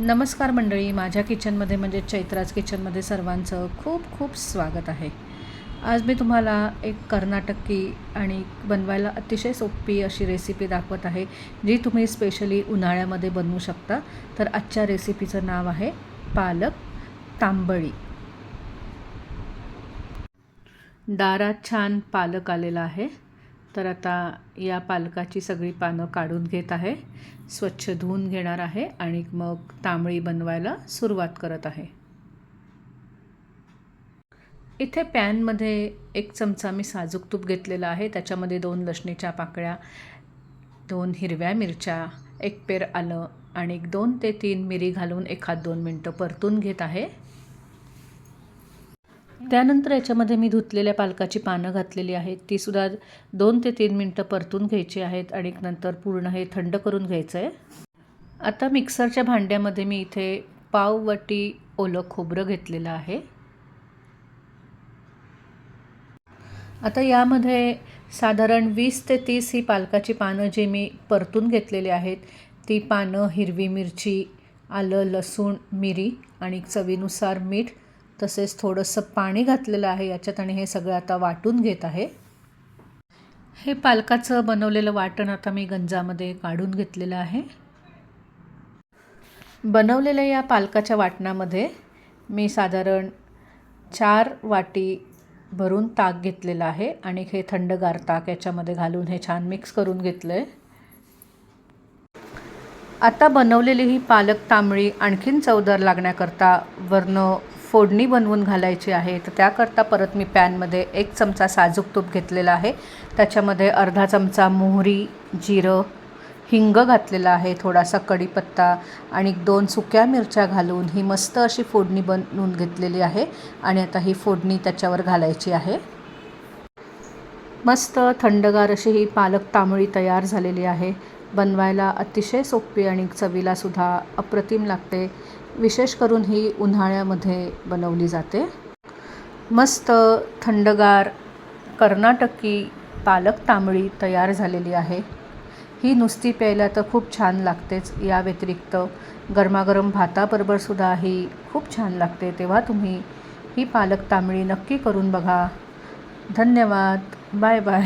नमस्कार मंडळी, माझ्या किचनमध्ये म्हणजे चैत्राज किचनमध्ये सर्वांचं खूप खूप स्वागत आहे। आज मी तुम्हाला एक कर्नाटकी आणि बनवायला अतिशय सोपी अशी रेसिपी दाखवत आहे, जी तुम्ही स्पेशली उन्हाळ्यामध्ये बनवू शकता। तर आजच्या रेसिपीचं नाव आहे पालक तांबळी। दारात छान पालक आलेला आहे। तर आता या पालकाची सगळी पानं काढून घेत आहे, स्वच्छ धुवून घेणार आहे आणि मग तांबळी बनवायला सुरुवात करत आहे। इथे पॅनमध्ये 1 चमचा मी साजूक तूप घेतलेला आहे। त्याच्यामध्ये 2 लसणीच्या पाकळ्या, 2 हिरव्या मिरच्या, 1 पेर आलं आणि 2 ते 3 मिरी घालून 1-2 मिनिटं परतून घेत आहे। त्यानंतर याच्यामध्ये मी धुतलेल्या पालकाची पानं घातलेली आहेत, ती सुद्धा 2 ते 3 मिनिटं परतून घ्यायची आहेत आणि नंतर पूर्ण हे थंड करून घ्यायचं आहे। आता मिक्सरच्या भांड्यामध्ये मी इथे पाव वाटी ओलं खोबरं घेतलेलं आहे। आता यामध्ये साधारण 20 ते 30 ही पालकाची पानं जी मी परतून घेतलेली आहेत, ती पानं, हिरवी मिरची, आलं, लसूण, मिरी आणि चवीनुसार मीठ तसेच थोडंसं पाणी घातलेलं आहे याच्यात आणि हे सगळं आता वाटून घेत आहे। हे पालकाचं बनवलेलं वाटण आता मी गंजामध्ये काढून घेतलेलं आहे। बनवलेल्या या पालकाच्या वाटणामध्ये मी साधारण 4 वाटी भरून ताक घेतलेलं आहे आणि हे थंडगार ताक याच्यामध्ये घालून हे छान मिक्स करून घेतलं आहे। आता बनवलेली ही पालक तांबळी आणखीन चवदार लागण्याकरता वरनं फोडणी बनवून घालायची आहे। तर त्याकरता परत मी पॅनमध्ये 1 चमचा साजूक तूप घेतलेला आहे। त्याच्यामध्ये अर्धा चमचा मोहरी, जिरं, हिंग घातलेला आहे, थोडासा कढीपत्ता आणि 2 सुक्या मिरच्या घालून ही मस्त अशी फोडणी बनवून घेतलेली आहे आणि आता ही फोडणी त्याच्यावर घालायची आहे। मस्त थंडगार अशी ही पालक तांबळी तयार झालेली आहे। बनवायला अतिशय सोपी आणि चवीला सुद्धा अप्रतिम लागते। विशेष करून ही उन्हाळ्यामध्ये बनवली जाते। मस्त थंडगार कर्नाटकी पालक तांबळी तयार झालेली आहे। ही नुसती प्यायला तर खूप छान लागतेच, या व्यतिरिक्त गरमागरम भाताबरोबर सुद्धा ही खूप छान लागते। तेव्हा तुम्ही ही पालक तांबळी नक्की करून बघा। धन्यवाद। Bye bye.